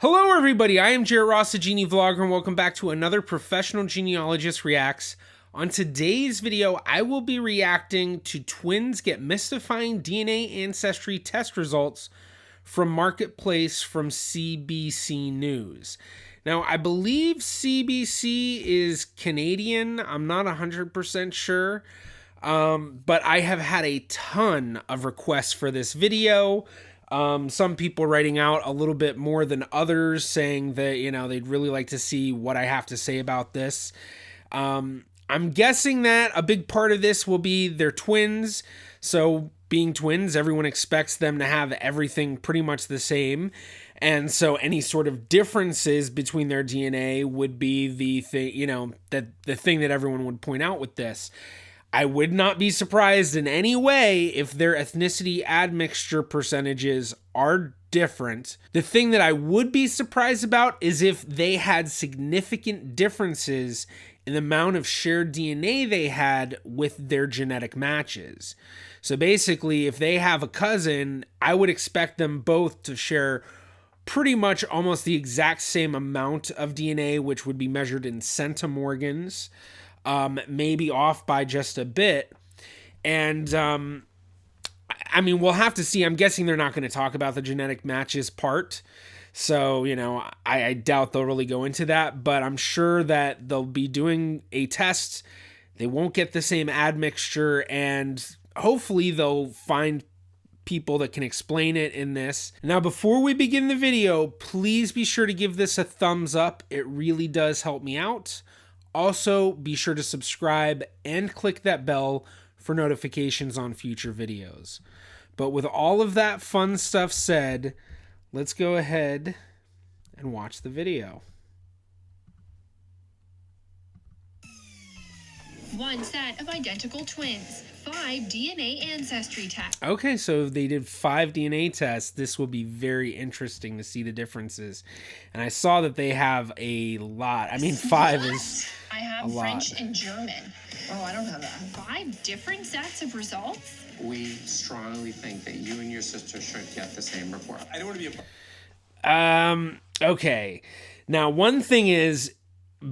Hello everybody, I am Jared Ross, the GeneaVlogger, and welcome back to another Professional Genealogist Reacts. On today's video, I will be reacting to twins get mystifying DNA ancestry test results from Marketplace from CBC News. Now, I believe CBC is Canadian, I'm not 100% sure, but I have had a ton of requests for this video. Some people writing out a little bit more than others, saying that, they'd really like to see what I have to say about this. I'm guessing that a big part of this will be they're twins. So being twins, everyone expects them to have everything pretty much the same. And so any sort of differences between their DNA would be the thing, the thing that everyone would point out with this. I would not be surprised in any way if their ethnicity admixture percentages are different. The thing that I would be surprised about is if they had significant differences in the amount of shared DNA they had with their genetic matches. So basically, if they have a cousin, I would expect them both to share pretty much almost the exact same amount of DNA, which would be measured in centimorgans. Maybe off by just a bit. And, I mean, we'll have to see. I'm guessing they're not going to talk about the genetic matches part. So, I doubt they'll really go into that, but I'm sure that they'll be doing a test. They won't get the same admixture, and hopefully they'll find people that can explain it in this. Now, before we begin the video, please be sure to give this a thumbs up. It really does help me out. Also, be sure to subscribe and click that bell for notifications on future videos. But with all of that fun stuff said, let's go ahead and watch the video. One set of identical twins. 5 DNA ancestry tests. Okay, so they did 5 DNA tests. This will be very interesting to see the differences. And I saw that they have a lot. I mean, 5 is I have a lot. French and German. Oh, I don't have that. 5 different sets of results? We strongly think that you and your sister should get the same report. I don't want to be a... Okay. Now, one thing is,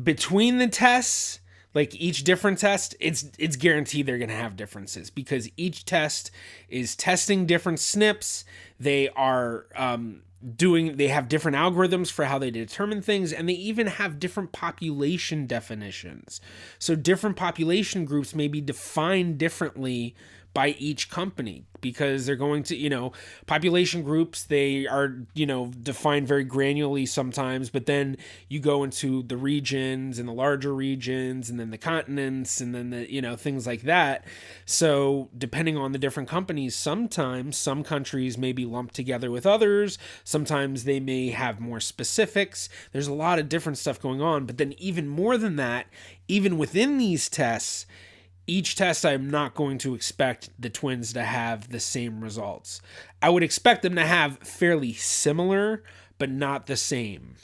between the tests, like each different test, it's guaranteed they're going to have differences because each test is testing different SNPs. They are they have different algorithms for how they determine things, and they even have different population definitions. So different population groups may be defined differently by each company because they're going to, population groups, they are, defined very granularly sometimes, but then you go into the regions and the larger regions and then the continents and then the, things like that. So depending on the different companies, sometimes some countries may be lumped together with others. Sometimes they may have more specifics. There's a lot of different stuff going on, but then even more than that, even within these tests, each test, I'm not going to expect the twins to have the same results. I would expect them to have fairly similar, but not the same.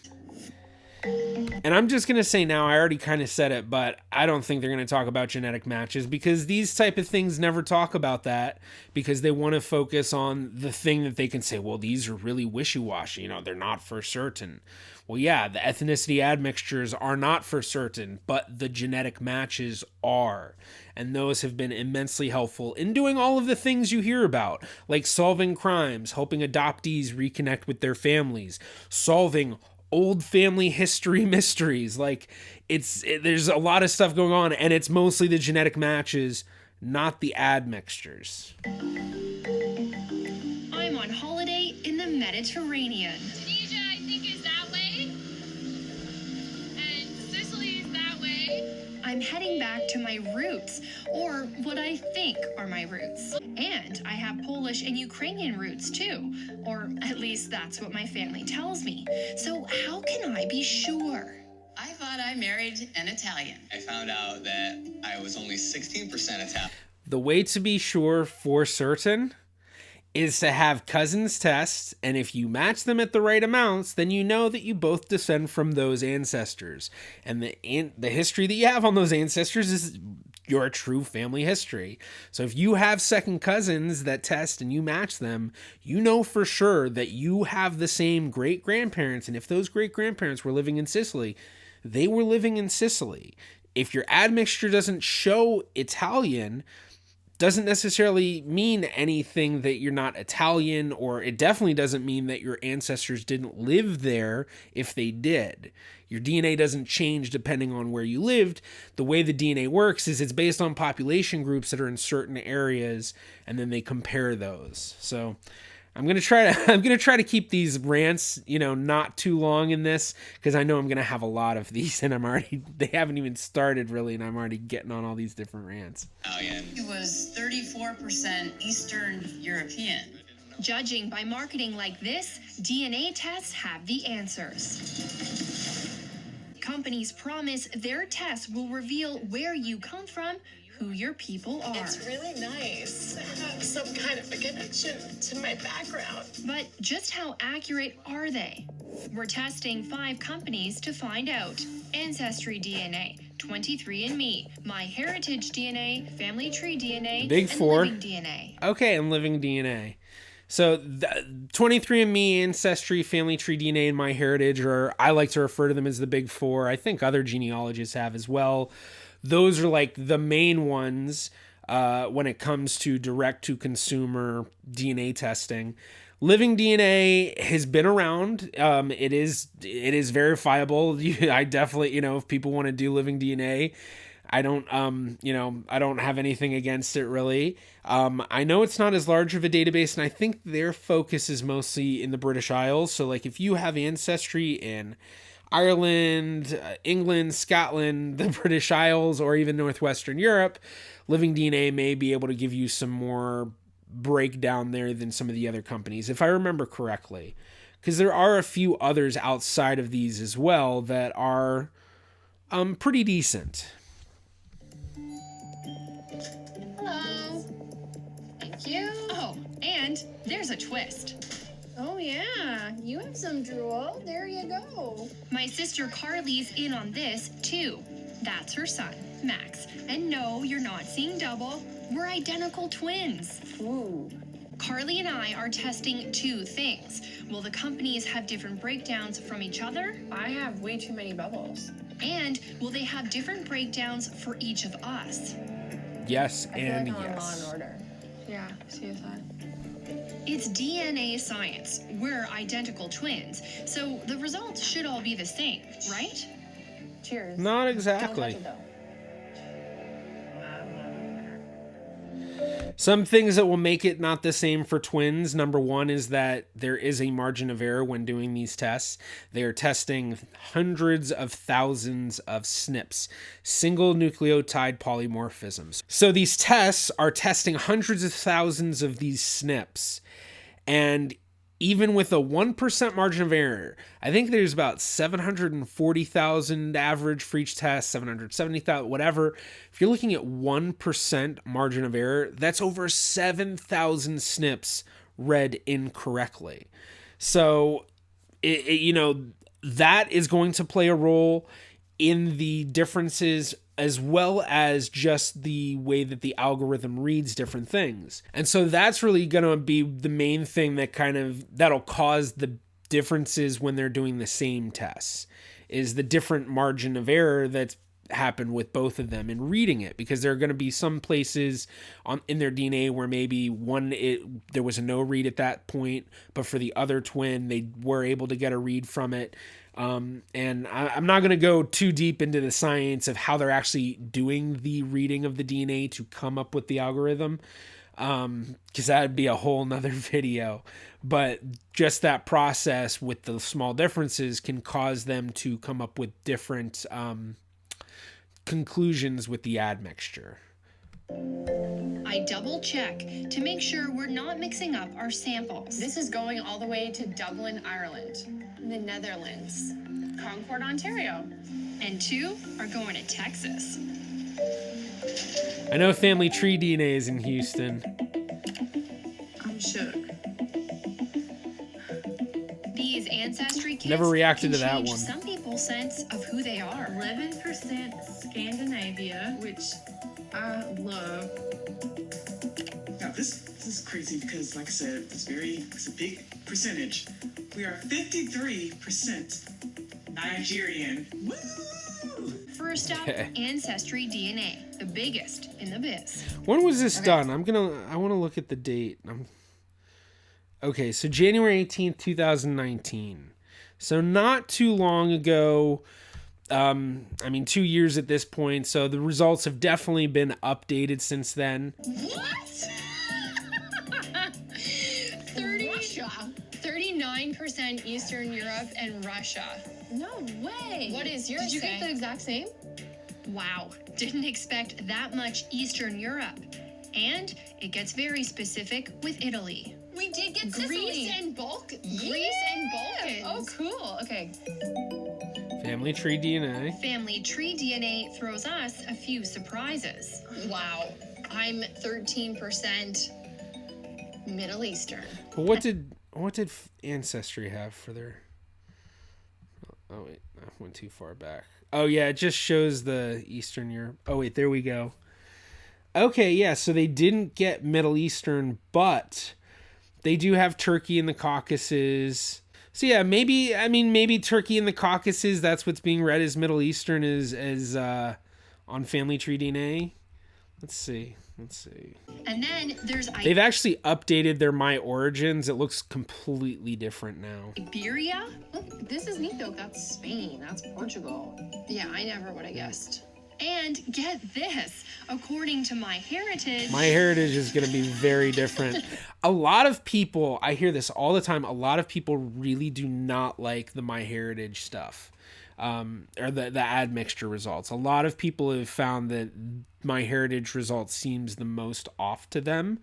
And I'm just going to say now, I already kind of said it, but I don't think they're going to talk about genetic matches because these type of things never talk about that because they want to focus on the thing that they can say, well, these are really wishy-washy, they're not for certain. Well, yeah, the ethnicity admixtures are not for certain, but the genetic matches are. And those have been immensely helpful in doing all of the things you hear about, like solving crimes, helping adoptees reconnect with their families, solving old family history mysteries. Like there's a lot of stuff going on, and it's mostly the genetic matches, not the admixtures. I'm on holiday in the Mediterranean. Tunisia, I think, is that way. And Sicily is that way. I'm heading back to my roots, or what I think are my roots. And I have Polish and Ukrainian roots too, or at least that's what my family tells me. So how can I be sure? I thought I married an Italian. I found out that I was only 16% Italian. The way to be sure for certain is to have cousins tests, and if you match them at the right amounts, then you know that you both descend from those ancestors. And the history that you have on those ancestors is your true family history. So if you have second cousins that test and you match them, you know for sure that you have the same great-grandparents. And if those great-grandparents were living in Sicily, they were living in Sicily. If your admixture doesn't show Italian, doesn't necessarily mean anything that you're not Italian, or it definitely doesn't mean that your ancestors didn't live there if they did. Your DNA doesn't change depending on where you lived. The way the DNA works is it's based on population groups that are in certain areas, and then they compare those. So I'm going to try to keep these rants, not too long in this, because I know I'm going to have a lot of these, and they haven't even started really, and I'm already getting on all these different rants. He was 34% Eastern European. Judging by marketing like this, DNA tests have the answers. Companies promise their tests will reveal where you come from, who your people are. It's really nice to have some kind of a connection to my background. But just how accurate are they? We're testing 5 companies to find out. Ancestry DNA, 23andMe, MyHeritage DNA, Family Tree DNA, Big and Four. Living DNA. Okay, and Living DNA. So 23andMe, Ancestry, Family Tree DNA, and MyHeritage, or I like to refer to them as the Big Four. I think other genealogists have as well. Those are like the main ones when it comes to direct-to-consumer DNA testing. Living DNA has been around. It is verifiable. I definitely, if people want to do living DNA, I don't have anything against it really. I know it's not as large of a database, and I think their focus is mostly in the British Isles. So like if you have ancestry in Ireland, England, Scotland, the British Isles, or even Northwestern Europe, Living DNA may be able to give you some more breakdown there than some of the other companies, if I remember correctly. Because there are a few others outside of these as well that are pretty decent. Hello. Thank you. Oh, and there's a twist. Oh, yeah. You have some drool. There you go. My sister Carly's in on this, too. That's her son, Max. And no, you're not seeing double. We're identical twins. Ooh. Carly and I are testing 2 things. Will the companies have different breakdowns from each other? I have way too many bubbles. And will they have different breakdowns for each of us? Yes, I feel and like I'm on Law yes. and Order. Yeah, CSI. It's DNA science. We're identical twins. So the results should all be the same, right? Cheers. Not Don't touch exactly. it, though. Some things that will make it not the same for twins. Number one is that there is a margin of error when doing these tests. They are testing hundreds of thousands of SNPs, single nucleotide polymorphisms. So these tests are testing hundreds of thousands of these SNPs. And even with a 1% margin of error, I think there's about 740,000 average for each test, 770,000, whatever. If you're looking at 1% margin of error, that's over 7,000 SNPs read incorrectly. So, that is going to play a role in the differences, as well as just the way that the algorithm reads different things. And so that's really going to be the main thing that'll cause the differences when they're doing the same tests, is the different margin of error that's happened with both of them in reading it, because there are going to be some places in their DNA where maybe there was a no read at that point, but for the other twin, they were able to get a read from it. And I'm not going to go too deep into the science of how they're actually doing the reading of the DNA to come up with the algorithm, because that would be a whole nother video. But just that process with the small differences can cause them to come up with different conclusions with the admixture. I double check to make sure we're not mixing up our samples. This is going all the way to Dublin, Ireland, the Netherlands, Concord, Ontario. And 2 are going to Texas. I know Family Tree DNA is in Houston. I'm shook. These Ancestry Never reacted to can that change one. some people's sense of who they are. 11% Scandinavia, which I love. Now this is crazy because, like I said, it's a big percentage. We are 53% Nigerian. Woo! First up, Ancestry DNA, the biggest in the biz. When was this done? I want to look at the date. Okay, so January 18th, 2019. So not too long ago. I mean, 2 years at this point. So the results have definitely been updated since then. What? 39% Eastern Europe and Russia. No way. What is yours? Did you get say? the exact same? Wow, didn't expect that much Eastern Europe. And it gets very specific with Italy. We did get Greece Sicily. and Balkans. Oh, cool. Okay. Family tree DNA. Family tree DNA throws us a few surprises. Wow. I'm 13% Middle Eastern. But what did Ancestry have for their? Oh wait, I went too far back. Oh yeah, it just shows the Eastern Europe. Oh wait, there we go. Okay, yeah, so they didn't get Middle Eastern, but they do have Turkey in the Caucasus. So yeah, maybe Turkey in the Caucasus, that's what's being read as Middle Eastern is on Family Tree DNA. Let's see. And then there's They've actually updated their My Origins. It looks completely different now. Iberia. Look, this is neat though. That's Spain. That's Portugal. Yeah, I never would have guessed. And get this, according to MyHeritage, MyHeritage is going to be very different. A lot of people, I hear this all the time, a lot of people really do not like the MyHeritage stuff. Or the admixture results. A lot of people have found that MyHeritage results seems the most off to them.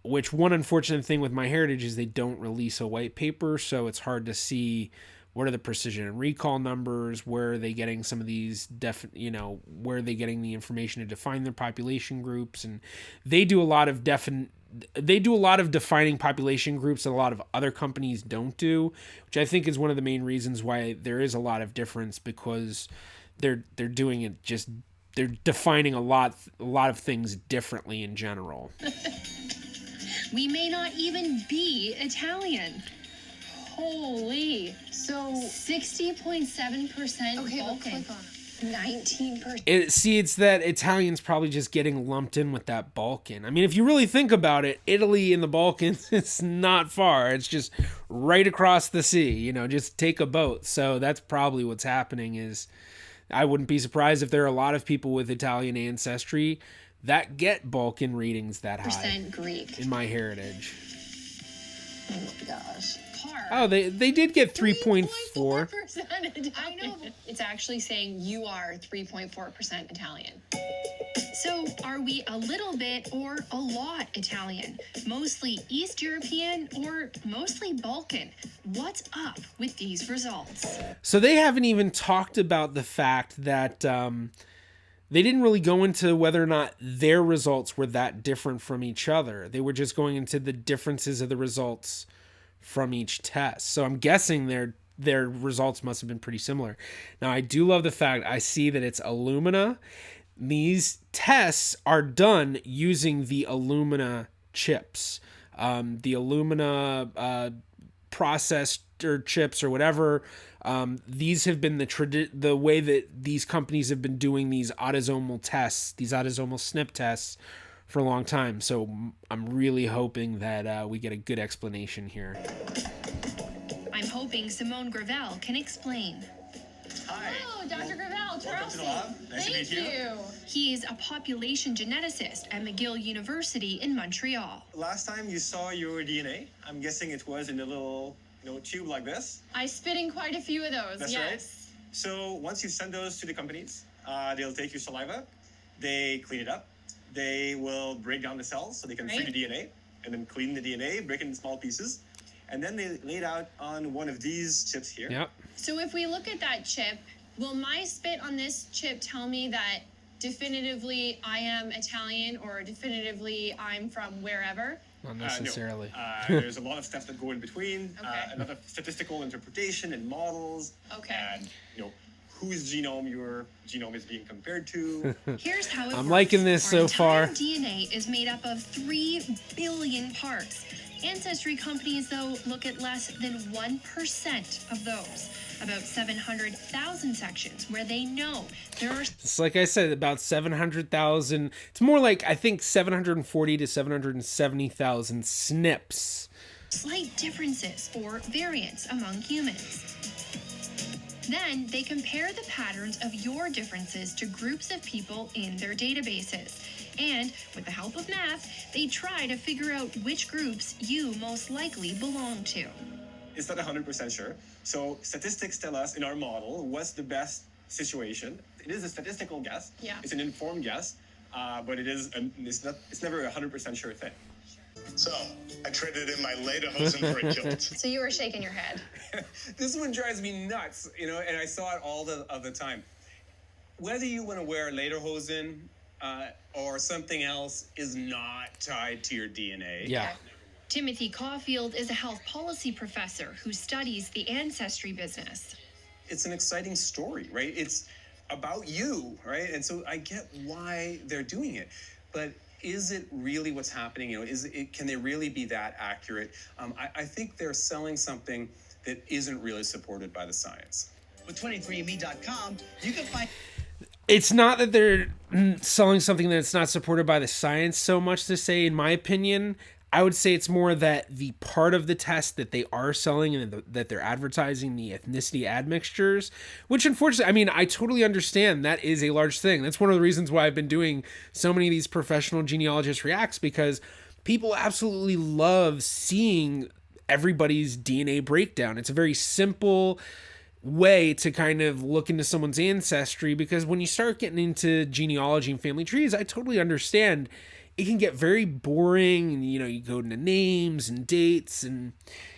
Which one unfortunate thing with MyHeritage is they don't release a white paper, so it's hard to see what are the precision and recall numbers, where are they getting some of these where are they getting the information to define their population groups, and they do a lot of defining population groups that a lot of other companies don't do, which I think is one of the main reasons why there is a lot of difference, because they're doing it they're defining a lot of things differently in general. we may not even be Italian. Holy. So 60.7% okay, Balkan. click on it. 19%. It's that Italian's probably just getting lumped in with that Balkan. I mean, if you really think about it, Italy and the Balkans, it's not far. It's just right across the sea, just take a boat. So that's probably what's happening. Is I wouldn't be surprised if there are a lot of people with Italian ancestry that get Balkan ratings that high Greek in MyHeritage. Oh my gosh. Oh, they did get 3.4. 3.4%. I know. It's actually saying you are 3.4% Italian. So are we a little bit or a lot Italian? Mostly East European or mostly Balkan? What's up with these results? So they haven't even talked about the fact that they didn't really go into whether or not their results were that different from each other. They were just going into the differences of the results from each test. So I'm guessing their results must have been pretty similar. Now, I do love the fact I see that it's Illumina. These tests are done using the Illumina chips. The Illumina processed or chips or whatever. These have been the way that these companies have been doing these autosomal tests, these autosomal SNP tests for a long time. So I'm really hoping that we get a good explanation here. I'm hoping Simone Gravel can explain. Hi. Oh, Dr. Gravel, Welcome to the lab. Nice to meet Thank you. you. He is a population geneticist at McGill University in Montreal. Last time you saw your DNA, I'm guessing it was in a little tube like this. I spit in quite a few of those. That's yes. right. So once you send those to the companies, they'll take your saliva, they clean it up, they will break down the cells so they can free the DNA, and then clean the DNA, break it into small pieces, and then they lay it out on one of these chips here. Yep. So if we look at that chip, will my spit on this chip tell me that definitively I am Italian or definitively I'm from wherever? Not necessarily. No. There's a lot of steps that go in between. Okay. A lot of statistical interpretation and models. Okay. And, whose genome your genome is being compared to. Here's how it I'm works. liking this Our so far. entire DNA is made up of 3 billion parts. Ancestry companies, though, look at less than 1% of those. About 700,000 sections where they know there are It's like I said, about 700,000. It's more like, I think, 740 to 770,000 SNPs. slight differences or variants among humans. Then they compare the patterns of your differences to groups of people in their databases. And with the help of math, they try to figure out which groups you most likely belong to. It's not 100% sure. So statistics tell us in our model what's the best situation. It is a statistical guess. Yeah. It's an informed guess, but it's never a 100% sure thing. So, I traded in my lederhosen for a kilt. So you were shaking your head. This one drives me nuts, and I saw it all of the time. Whether you want to wear lederhosen or something else is not tied to your DNA. Yeah. Timothy Caulfield is a health policy professor who studies the ancestry business. It's an exciting story, right? It's about you, right? And so I get why they're doing it, but is it really what's happening? Can they really be that accurate? I think they're selling something that isn't really supported by the science. With 23andMe.com, you can find... It's not that they're selling something that's not supported by the science so much to say, in my opinion. I would say it's more that the part of the test that they are selling and that they're advertising, the ethnicity admixtures, which unfortunately, I mean, I totally understand that is a large thing. That's one of the reasons why I've been doing so many of these professional genealogist reacts, because people absolutely love seeing everybody's DNA breakdown. It's a very simple way to kind of look into someone's ancestry, because when you start getting into genealogy and family trees, I totally understand it can get very boring, and you go into names and dates, and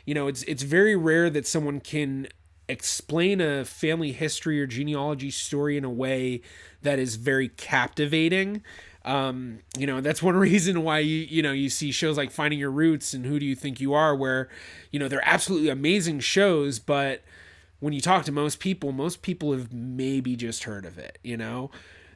it's very rare that someone can explain a family history or genealogy story in a way that is very captivating. That's one reason why you see shows like Finding Your Roots and Who Do You Think You Are, where they're absolutely amazing shows, but when you talk to most people have maybe just heard of it,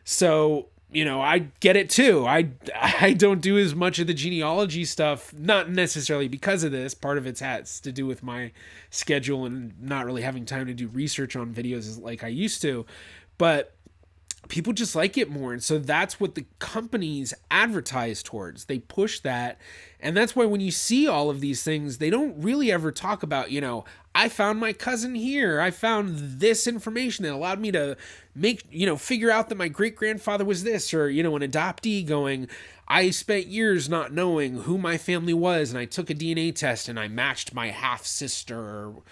so I get it too. I don't do as much of the genealogy stuff, not necessarily because of this. Part of it has to do with my schedule and not really having time to do research on videos like I used to. But people just like it more. And so that's what the companies advertise towards. They push that. And that's why when you see all of these things, they don't really ever talk about, I found my cousin here. I found this information that allowed me to figure out that my great-grandfather was this, or, an adoptee going, I spent years not knowing who my family was, and I took a DNA test and I matched my half-sister, or,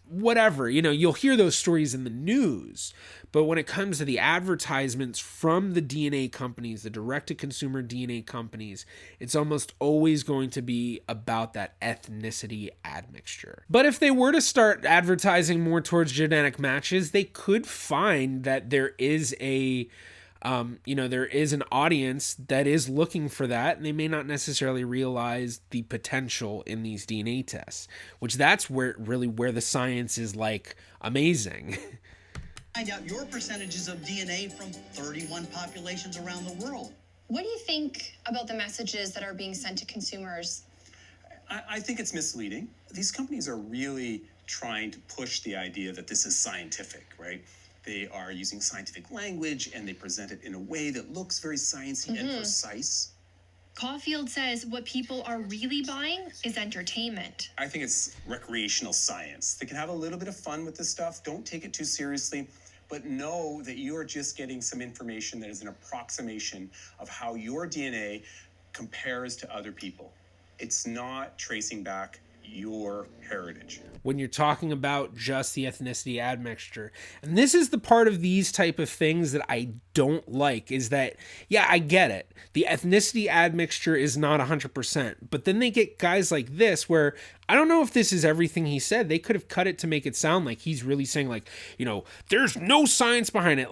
whatever. You'll hear those stories in the news. But when it comes to the advertisements from the DNA companies, the direct-to-consumer DNA companies, it's almost always going to be about that ethnicity admixture. But if they were to start advertising more towards genetic matches, they could find that there is there is an audience that is looking for that, and they may not necessarily realize the potential in these DNA tests, which that's where the science is amazing. Find out your percentages of DNA from 31 populations around the world. What do you think about the messages that are being sent to consumers? I think it's misleading. These companies are really trying to push the idea that this is scientific, right? They are using scientific language, and they present it in a way that looks very sciencey and precise. Caulfield says what people are really buying is entertainment. I think it's recreational science. They can have a little bit of fun with this stuff. Don't take it too seriously, but know that you are just getting some information that is an approximation of how your DNA compares to other people. It's not tracing back your heritage. When you're talking about just the ethnicity admixture. And this is the part of these type of things that I don't like, is that, yeah, I get it. The ethnicity admixture is not 100%, but then they get guys like this where I don't know if this is everything he said. They could have cut it to make it sound like he's really saying there's no science behind it.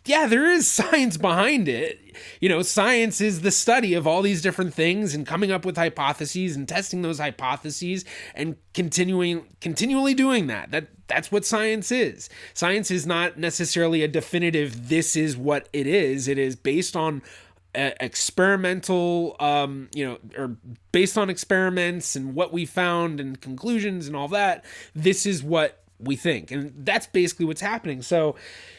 yeah, there is science behind it. You know, science is the study of all these different things and coming up with hypotheses and testing those hypotheses and continually doing that. That's what science is. Science is not necessarily a definitive, this is what it is. It is based on experimental, or based on experiments and what we found and conclusions and all that. This is what we think. And that's basically what's happening. So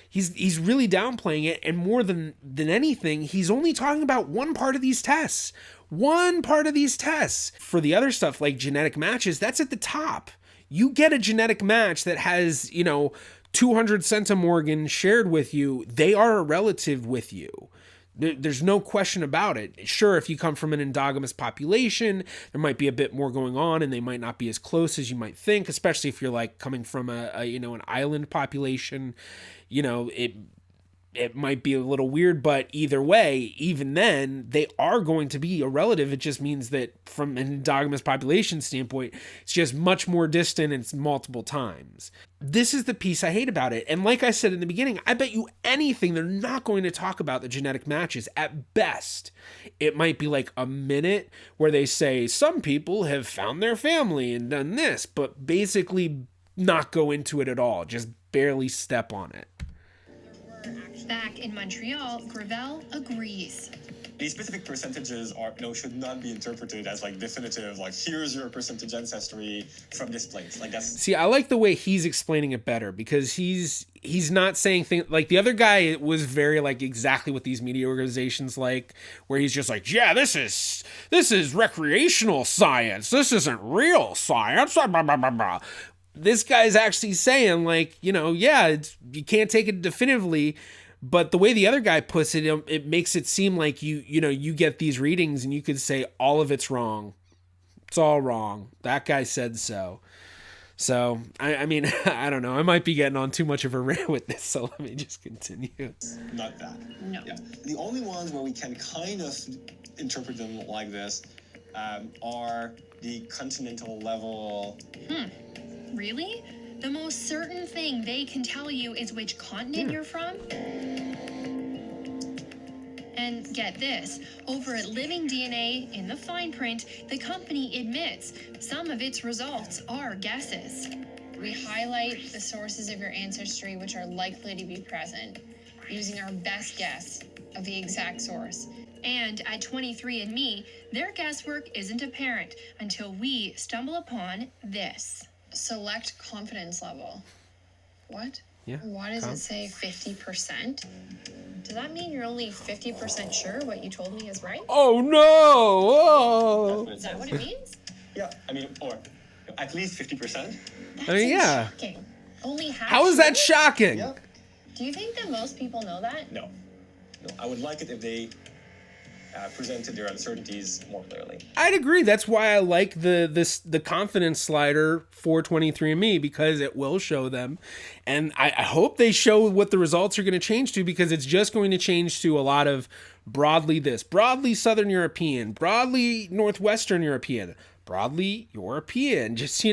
he's really downplaying it, and more than anything, he's only talking about one part of these tests. One part of these tests. For the other stuff like genetic matches, that's at the top. You get a genetic match that has, 200 centimorgan shared with you, they are a relative with you. There's no question about it. Sure, if you come from an endogamous population, there might be a bit more going on and they might not be as close as you might think, especially if you're like coming from an island population. It might be a little weird, but either way, even then, they are going to be a relative. It just means that from an endogamous population standpoint, it's just much more distant and it's multiple times. This is the piece I hate about it. And like I said in the beginning, I bet you anything they're not going to talk about the genetic matches. At best, it might be like a minute where they say some people have found their family and done this, but basically not go into it at all. Just barely step on it. Back in Montreal, Gravel agrees. These specific percentages should not be interpreted as like definitive, like here's your percentage ancestry from this place. Like that's. See, I like the way he's explaining it better, because he's not saying things like the other guy was very like exactly what these media organizations like, where he's just like, yeah, this is recreational science. This isn't real science. Blah, blah, blah, blah. This guy's actually saying like, yeah, you can't take it definitively. But the way the other guy puts it, it makes it seem like you get these readings and you could say all of it's wrong. It's all wrong. That guy said so. So, I mean, I don't know. I might be getting on too much of a rant with this, so let me just continue. Not that. No. Yeah. The only ones where we can kind of interpret them like this are the continental level. Really? The most certain thing they can tell you is which continent you're from? And get this, over at Living DNA in the fine print, the company admits some of its results are guesses. We highlight the sources of your ancestry which are likely to be present, using our best guess of the exact source. And at 23andMe, their guesswork isn't apparent until we stumble upon this. Select confidence level. What? Yeah. Why does it say 50%? Does that mean you're only 50% sure what you told me is right? Oh no! Oh. Is that what it means? Yeah, I mean, or at least 50%. Yeah. Shocking. Only half. How is that shocking? Yeah. Do you think that most people know that? No. I would like it if they presented their uncertainties more clearly. I'd agree. That's why I like the confidence slider for 23andMe, because it will show them. And I hope they show what the results are going to change to, because it's just going to change to a lot of broadly Southern European, broadly Northwestern European, broadly European, just,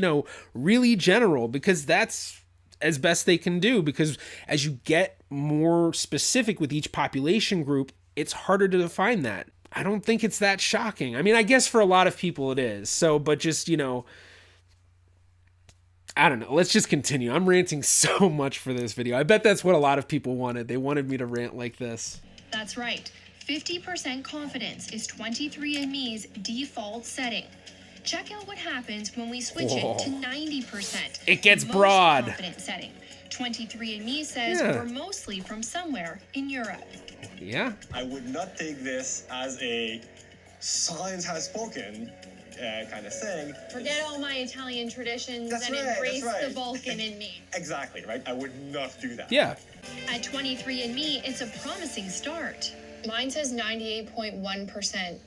really general, because that's as best they can do. Because as you get more specific with each population group, it's harder to define that. I don't think it's that shocking. I mean, I guess for a lot of people it is. So, but just, I don't know. Let's just continue. I'm ranting so much for this video. I bet that's what a lot of people wanted. They wanted me to rant like this. That's right. 50% confidence is 23andMe's default setting. Check out what happens when we switch it to 90%. It gets most broad. Confident setting. 23andMe says we're mostly from somewhere in Europe. Yeah. I would not take this as a science has spoken kind of thing. Forget all my Italian traditions That's and right, embrace that's right. the Balkan in me. Exactly, right? I would not do that. Yeah. At 23andMe, it's a promising start. Mine says 98.1%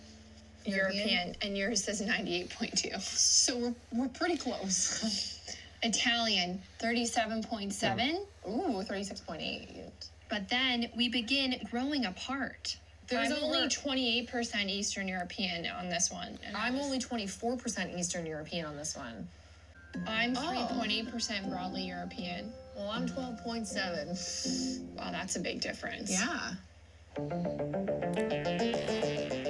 European, and yours says 98.2. So we're pretty close. Italian, 37.7. Ooh, 36.8. But then we begin growing apart. There's only 28% Eastern European on this one. And I'm only 24% Eastern European on this one. I'm 3.8% broadly European. Well, I'm 12.7. Wow, that's a big difference. Yeah.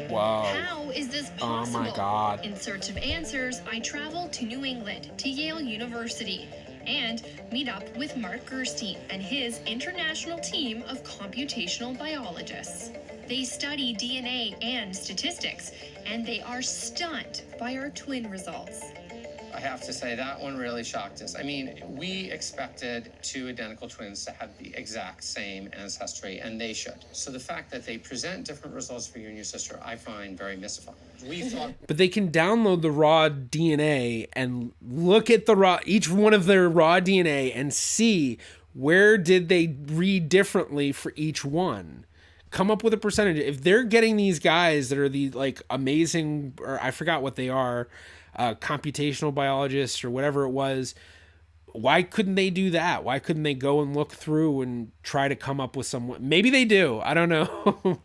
Wow. How is this Oh possible? my God. In search of answers, I travel to New England, to Yale University, and meet up with Mark Gerstein and his international team of computational biologists. They study DNA and statistics, and they are stunned by our twin results. I have to say that one really shocked us. I mean, we expected two identical twins to have the exact same ancestry, and they should. So the fact that they present different results for you and your sister, I find very mystifying. We thought, But they can download the raw DNA and look at each one of their raw DNA and see where did they read differently for each one. Come up with a percentage. If they're getting these guys that are the like amazing, or I forgot what they are, computational biologists or whatever it was, why couldn't they do that? Why couldn't they go and look through and try to come up with some? Maybe they do. I don't know.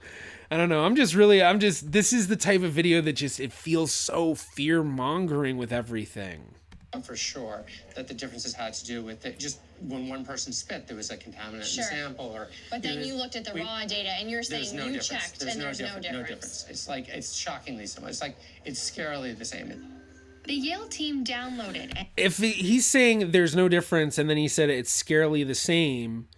I don't know. This is the type of video that just, it feels so fear mongering with everything. for sure that the differences had to do with it. Just when one person spit, there was a contaminant in the sample, or. But then you looked at the raw data and you're saying no you difference. checked and there's no difference. It's like, it's shockingly similar. It's like, it's scarily the same. The Yale team downloaded. If he's saying there's no difference and then he said it's scarily the same,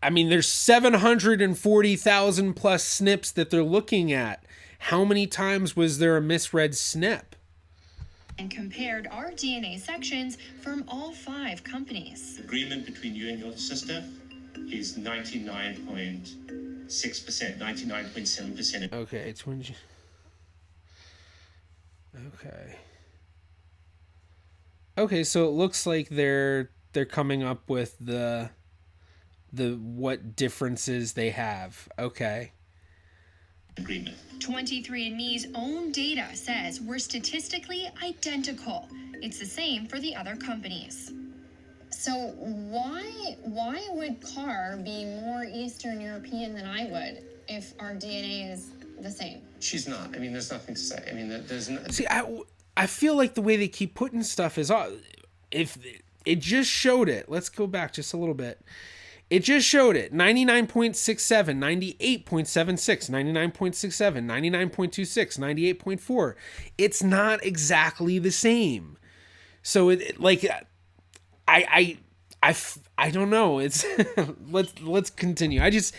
I mean, there's 740,000 plus SNPs that they're looking at. How many times was there a misread SNP? And compared our DNA sections from all 5 companies. Agreement between you and your sister is 99.6%, 99.7%. Okay, it's when you... Okay. Okay, so it looks like they're coming up with the what differences they have. Okay. Agreement. 23andMe's own data says we're statistically identical. It's the same for the other companies. So why would Carr be more Eastern European than I would if our DNA is the same? She's not. I mean, there's nothing to say. I mean, there's no... See, I feel like the way they keep putting stuff is, if it just showed it. Let's go back just a little bit. It just showed it. 99.67, 98.76, 99.67, 99.26, 98.4. It's not exactly the same. So it like I don't know. It's let's continue. I just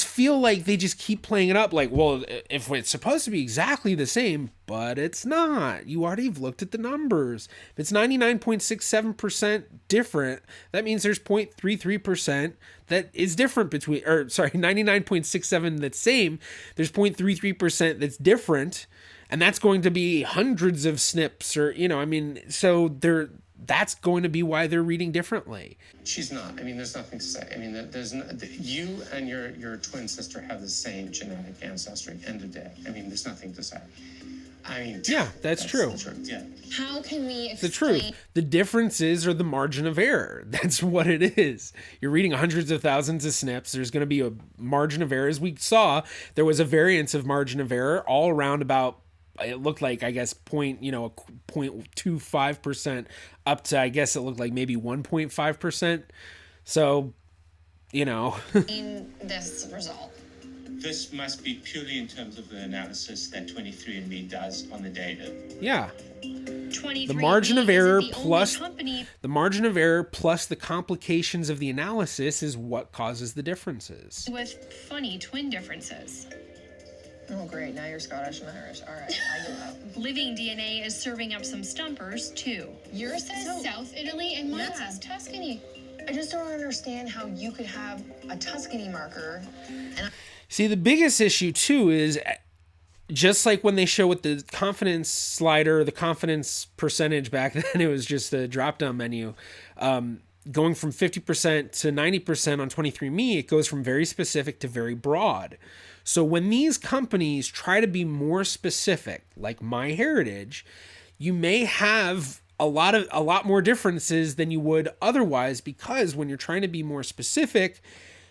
feel like they just keep playing it up like, well, if it's supposed to be exactly the same, but it's not. You already have looked at the numbers. If it's 99.67% different, that means there's 0.33% that is different between, or sorry, 99.67 that's same. There's 0.33% that's different, and that's going to be hundreds of SNPs, or I mean, so that's going to be why they're reading differently. She's not. I mean, there's nothing to say. I mean, there's no, you and your twin sister have the same genetic ancestry. End of day. I mean, there's nothing to say. I mean, yeah, that's true. The truth. Yeah. How can we explain... The truth. The differences are the margin of error. That's what it is. You're reading hundreds of thousands of SNPs. There's going to be a margin of error. As we saw, there was a variance of margin of error all around about, it looked like, I guess, 0.25% up to, I guess it looked like maybe 1.5%. So, in this result. This must be purely in terms of the analysis that 23andMe does on the data. Yeah. 23andMe the margin of error isn't the plus only company. The margin of error plus the complications of the analysis is what causes the differences. With funny twin differences. Oh, great. Now you're Scottish and Irish. All right, I give up. Living DNA is serving up some stumpers, too. Yours says South Italy and mine says Tuscany. I just don't understand how you could have a Tuscany marker. See, the biggest issue, too, is just like when they show with the confidence slider, the confidence percentage back then, it was just a drop-down menu. Going from 50% to 90% on 23andMe, it goes from very specific to very broad. So when these companies try to be more specific, like MyHeritage, you may have a lot more differences than you would otherwise, because when you're trying to be more specific,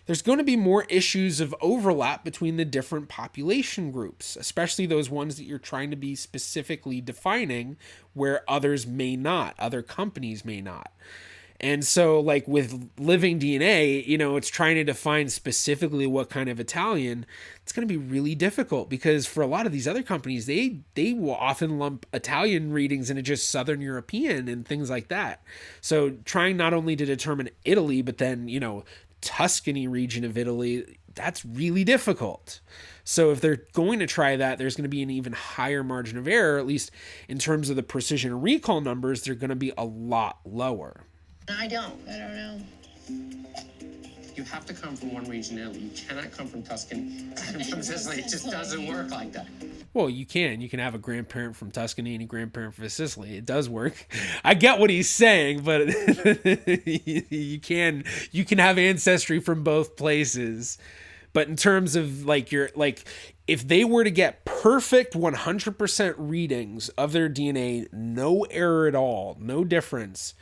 there's going to be more issues of overlap between the different population groups, especially those ones that you're trying to be specifically defining where others may not, other companies may not. And so like with living DNA, you know, it's trying to define specifically what kind of Italian. It's going to be really difficult because for a lot of these other companies, they will often lump Italian readings into just Southern European and things like that. So trying not only to determine Italy, but then, you know, Tuscany region of Italy, that's really difficult. So if they're going to try that, there's going to be an even higher margin of error, at least in terms of the precision and recall numbers, they're going to be a lot lower. I don't know. You have to come from one region in Italy. You cannot come from Tuscany and from Sicily. It just doesn't work like that. Well, you can have a grandparent from Tuscany and a grandparent from Sicily. It does work. I get what he's saying, but you can have ancestry from both places. But in terms of like if they were to get perfect 100% readings of their DNA, no error at all, no difference,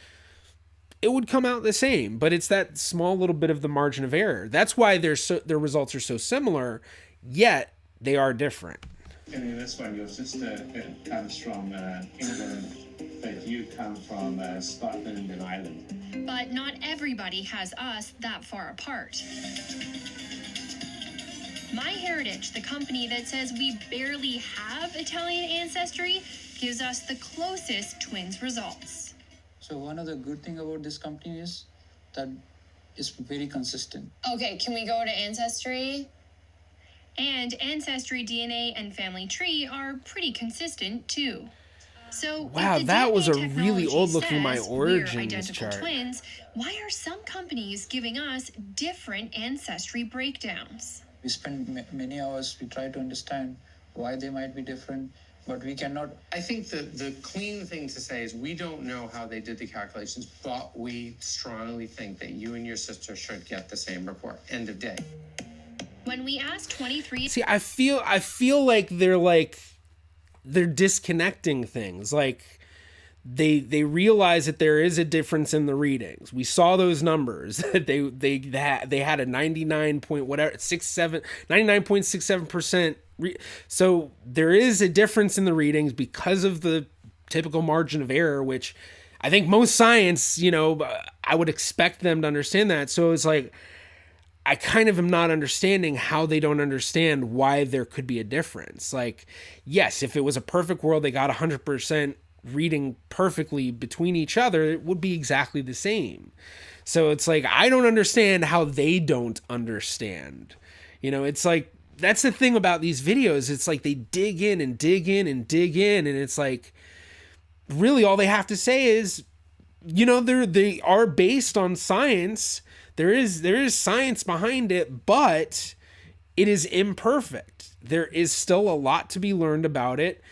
it would come out the same, but it's that small little bit of the margin of error. That's why their results are so similar, yet they are different. I mean, that's why your sister comes from England, but you come from Scotland and Ireland. But not everybody has us that far apart. MyHeritage, the company that says we barely have Italian ancestry, gives us the closest twins results. So one of the good thing about this company is that it's very consistent. Okay, can we go to Ancestry? And Ancestry DNA and Family Tree are pretty consistent too. So wow, that was a really old looking My Origins chart. Twins, why are some companies giving us different ancestry breakdowns? We spend many hours, we try to understand why they might be different, but we cannot. I think the clean thing to say is we don't know how they did the calculations, but we strongly think that you and your sister should get the same report. End of day. When we asked 23... See, I feel like they're disconnecting things. Like they realize that there is a difference in the readings. We saw those numbers that they had a 99.67% so there is a difference in the readings because of the typical margin of error, which I think most science, you know, I would expect them to understand that. So it's like, I kind of am not understanding how they don't understand why there could be a difference. Like, yes, if it was a perfect world, they got 100% reading perfectly between each other, it would be exactly the same. So it's like, I don't understand how they don't understand. You know, it's like, that's the thing about these videos. It's like they dig in and dig in and dig in. And it's like, really all they have to say is, you know, they are based on science. There is science behind it, but it is imperfect. There is still a lot to be learned about it.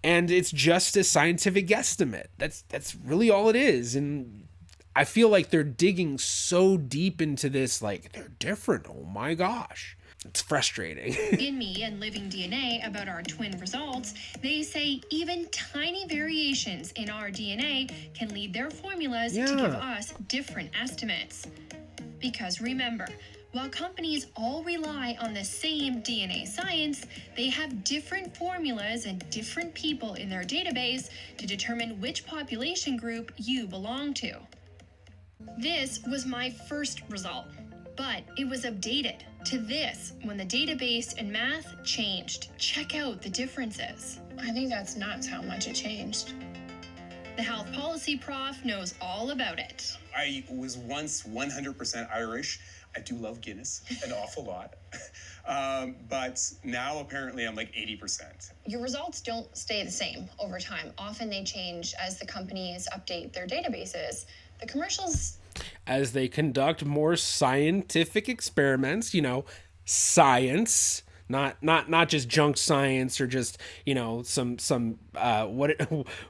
And it's just a scientific guesstimate. That's really all it is. And I feel like they're digging so deep into this, like they're different. Oh my gosh. It's frustrating. In Me and Living DNA about our twin results, they say even tiny variations in our DNA can lead their formulas to give us different estimates. Because remember, while companies all rely on the same DNA science, they have different formulas and different people in their database to determine which population group you belong to. This was my first result, but it was updated to this when the database and math changed. Check out the differences. I think that's nuts how much it changed. The health policy prof knows all about it. I was once 100% Irish. I do love Guinness an awful lot. But now apparently I'm like 80%. Your results don't stay the same over time. Often they change as the companies update their databases. The commercials... As they conduct more scientific experiments, you know, science, not just junk science or just, you know, some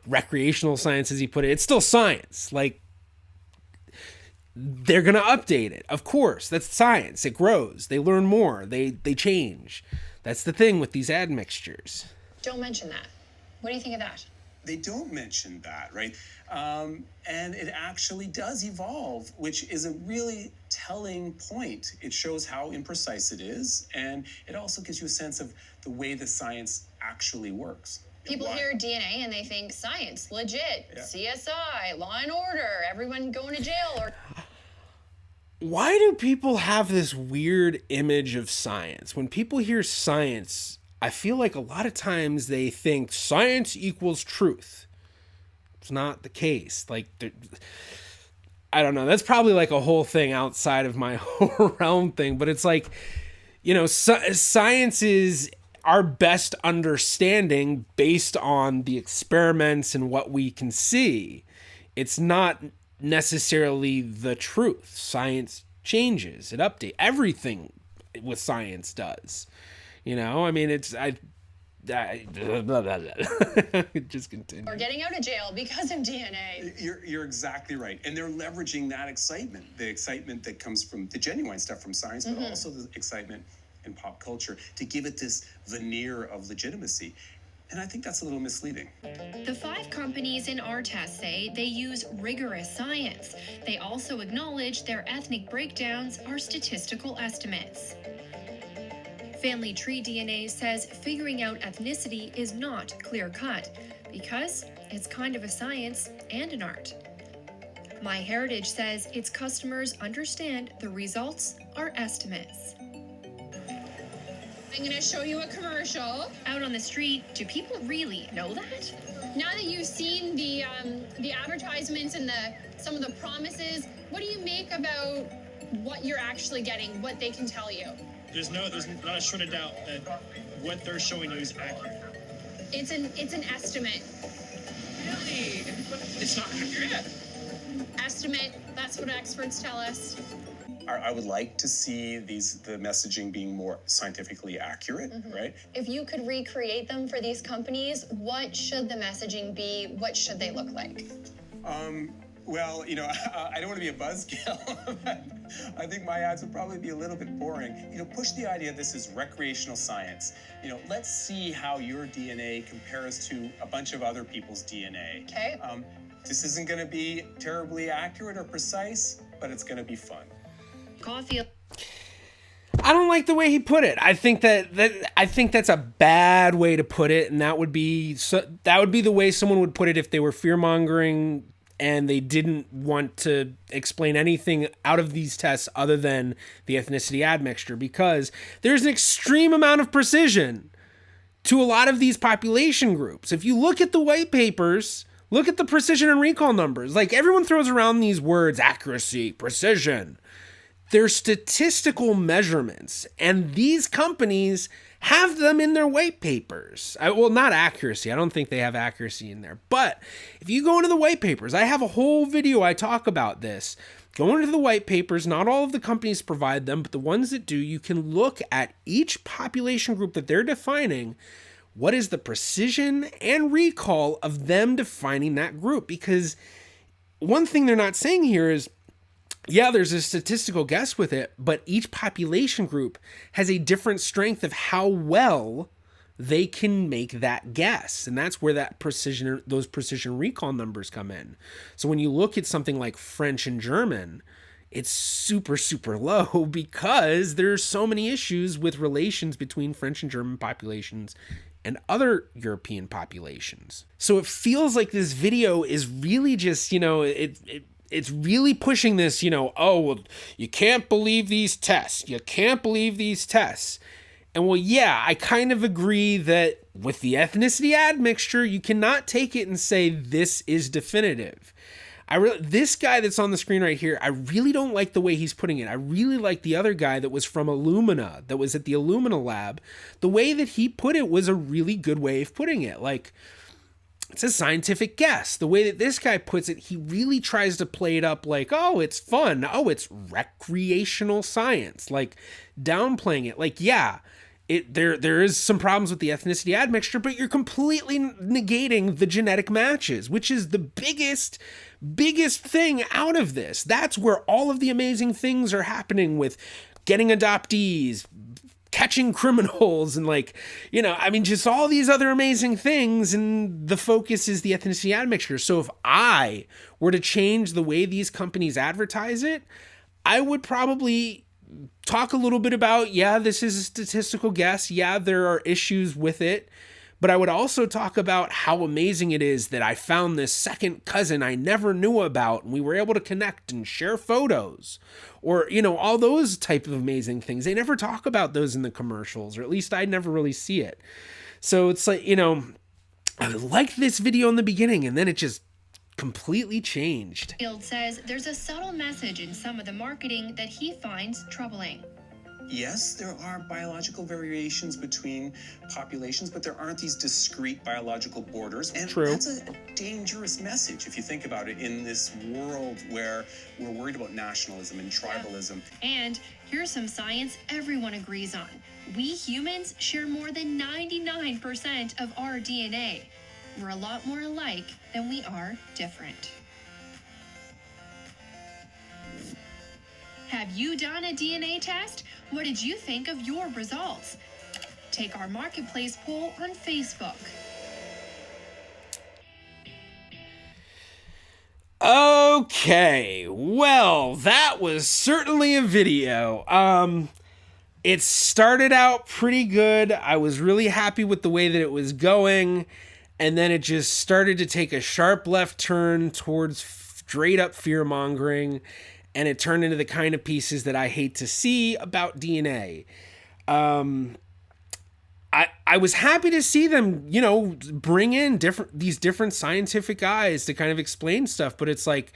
recreational science, as he put it. It's still science. Like, they're going to update it. Of course, that's science. It grows. They learn more. They change. That's the thing with these admixtures. Don't mention that. What do you think of that? They don't mention that, right? And it actually does evolve, which is a really telling point. It shows how imprecise it is, and it also gives you a sense of the way the science actually works. People hear DNA and they think science, legit, CSI, Law and Order, everyone going to jail. Or why do people have this weird image of science? When people hear science, I feel like a lot of times they think science equals truth. It's not the case. Like, I don't know. That's probably like a whole thing outside of my whole realm thing, but it's like, you know, science is our best understanding based on the experiments and what we can see. It's not necessarily the truth. Science changes, it updates. Everything with science does. You know, I mean, it's just continue. Or getting out of jail because of DNA. You're exactly right. And they're leveraging that excitement, the excitement that comes from the genuine stuff from science, but also the excitement in pop culture to give it this veneer of legitimacy. And I think that's a little misleading. The 5 companies in our test say they use rigorous science. They also acknowledge their ethnic breakdowns are statistical estimates. Family Tree DNA says figuring out ethnicity is not clear-cut because it's kind of a science and an art. MyHeritage says its customers understand the results are estimates. I'm going to show you a commercial. Out on the street, do people really know that? Now that you've seen the advertisements and some of the promises, what do you make about what you're actually getting, what they can tell you? There's not a shred of doubt that what they're showing you is accurate. It's an estimate. Really? It's not accurate. Estimate, that's what experts tell us. I would like to see the messaging being more scientifically accurate, right? If you could recreate them for these companies, what should the messaging be? What should they look like? Well, you know, I don't want to be a buzzkill, but I think my ads would probably be a little bit boring. You know, push the idea this is recreational science. You know, let's see how your DNA compares to a bunch of other people's DNA. Okay. This isn't going to be terribly accurate or precise, but it's going to be fun. Coffee. I don't like the way he put it. I think that's a bad way to put it, and that would be the way someone would put it if they were fear-mongering and they didn't want to explain anything out of these tests other than the ethnicity admixture, because there's an extreme amount of precision to a lot of these population groups. If you look at the white papers, look at the precision and recall numbers. Like, everyone throws around these words, accuracy, precision. They're statistical measurements, and these companies have them in their white papers. Well, not accuracy. I don't think they have accuracy in there. But if you go into the white papers, I have a whole video I talk about this. Go into the white papers. Not all of the companies provide them, but the ones that do, you can look at each population group that they're defining. What is the precision and recall of them defining that group? Because one thing they're not saying here is, yeah, there's a statistical guess with it, but each population group has a different strength of how well they can make that guess. And that's where those precision recall numbers come in. So when you look at something like French and German, it's super, super low because there's so many issues with relations between French and German populations and other European populations. So it feels like this video is really just, you know, it's really pushing this, you know, oh, well, you can't believe these tests. You can't believe these tests. And well, yeah, I kind of agree that with the ethnicity admixture, you cannot take it and say this is definitive. This guy that's on the screen right here, I really don't like the way he's putting it. I really like the other guy that was from Illumina, that was at the Illumina lab. The way that he put it was a really good way of putting it. Like, it's a scientific guess. The way that this guy puts it, he really tries to play it up like, oh, it's fun. Oh, it's recreational science. Like, downplaying it. Like, yeah, there is some problems with the ethnicity admixture, but you're completely negating the genetic matches, which is the biggest thing out of this. That's where all of the amazing things are happening with getting adoptees, catching criminals, and like, you know, I mean, just all these other amazing things, and the focus is the ethnicity admixture. So if I were to change the way these companies advertise it, I would probably talk a little bit about, yeah, this is a statistical guess. Yeah, there are issues with it. But I would also talk about how amazing it is that I found this second cousin I never knew about, and we were able to connect and share photos, or, you know, all those type of amazing things. They never talk about those in the commercials, or at least I never really see it. So it's like, you know, I liked this video in the beginning, and then it just completely changed. Field says there's a subtle message in some of the marketing that he finds troubling. Yes, there are biological variations between populations, but there aren't these discrete biological borders. And True. That's a dangerous message if you think about it in this world where we're worried about nationalism and tribalism. And here's some science everyone agrees on. We humans share more than 99% of our DNA. We're a lot more alike than we are different. Have you done a DNA test? What did you think of your results? Take our marketplace poll on Facebook. Okay, well, that was certainly a video. It started out pretty good. I was really happy with the way that it was going, and then it just started to take a sharp left turn towards straight up fear-mongering, and it turned into the kind of pieces that I hate to see about DNA. I was happy to see them, you know, bring in these different scientific guys to kind of explain stuff, but it's like,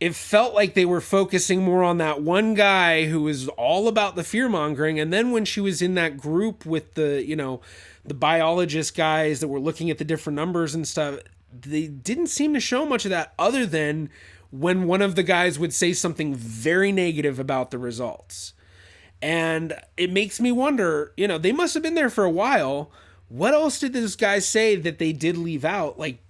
it felt like they were focusing more on that one guy who was all about the fear-mongering, and then when she was in that group with the, you know, the biologist guys that were looking at the different numbers and stuff, they didn't seem to show much of that, other than when one of the guys would say something very negative about the results. And it makes me wonder, you know, they must have been there for a while. What else did those guys say that they did leave out? Like,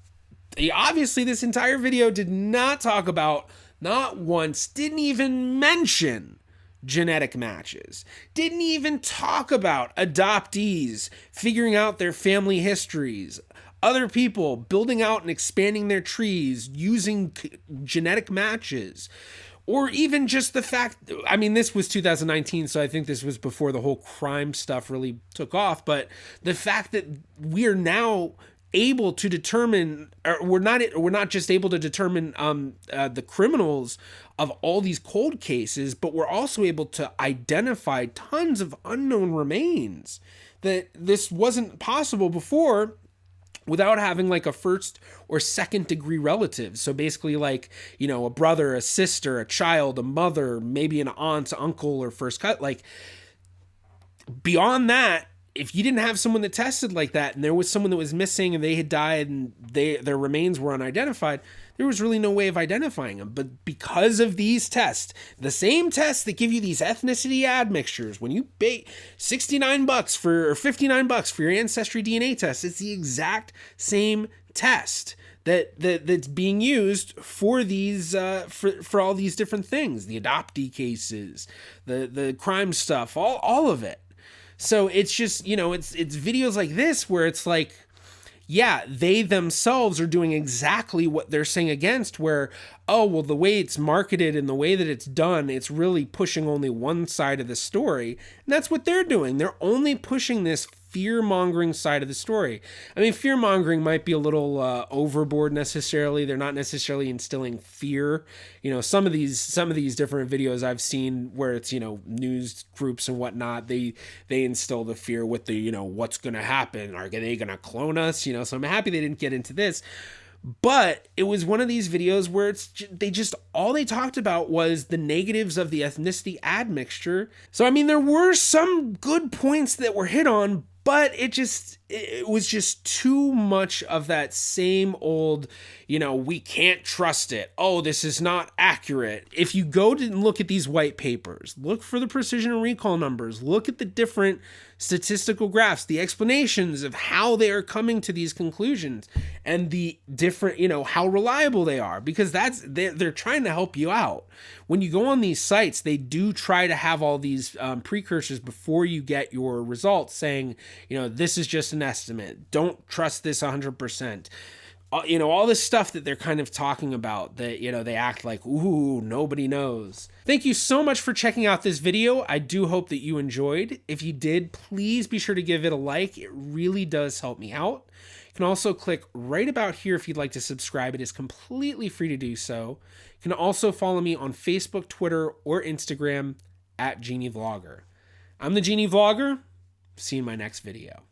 obviously this entire video did not talk about, not once, didn't even mention genetic matches. Didn't even talk about adoptees figuring out their family histories. Other people building out and expanding their trees using genetic matches. Or even just the fact, I mean, this was 2019, so I think this was before the whole crime stuff really took off. But the fact that we are now able to determine, or we're not just able to determine the criminals of all these cold cases, but we're also able to identify tons of unknown remains. That this wasn't possible before without having like a first or second degree relative. So basically like, you know, a brother, a sister, a child, a mother, maybe an aunt, uncle, or first cut. Like, beyond that, if you didn't have someone that tested like that, and there was someone that was missing and they had died and their remains were unidentified, there was really no way of identifying them. But because of these tests, the same tests that give you these ethnicity admixtures, when you pay $69 for, or $59 for your Ancestry DNA test, it's the exact same test that's being used for these for all these different things, the adoptee cases, the crime stuff, all of it. So it's just, you know, it's videos like this where it's like, yeah, they themselves are doing exactly what they're saying against, where, oh, well, the way it's marketed and the way that it's done, it's really pushing only one side of the story. And that's what they're doing. They're only pushing this fear-mongering side of the story. I mean, fear-mongering might be a little overboard necessarily. They're not necessarily instilling fear. You know, some of these different videos I've seen where it's, you know, news groups and whatnot, they instill the fear with the, you know, what's going to happen? Are they going to clone us? You know, so I'm happy they didn't get into this. But it was one of these videos where all they talked about was the negatives of the ethnicity admixture. So, I mean, there were some good points that were hit on, but it was just too much of that same old, you know, we can't trust it. Oh, this is not accurate. If you go to look at these white papers, look for the precision and recall numbers, look at the different statistical graphs, the explanations of how they are coming to these conclusions, and the different, you know, how reliable they are, because they're trying to help you out. When you go on these sites, they do try to have all these precursors before you get your results saying, you know, this is just an estimate. Don't trust this 100%. all this stuff that they're kind of talking about that, they act like, ooh, nobody knows. Thank you so much for checking out this video. I do hope that you enjoyed. If you did, please be sure to give it a like. It really does help me out. You can also click right about here if you'd like to subscribe. It is completely free to do so. You can also follow me on Facebook, Twitter, or Instagram at GeneaVlogger. I'm the GeneaVlogger. See you in my next video.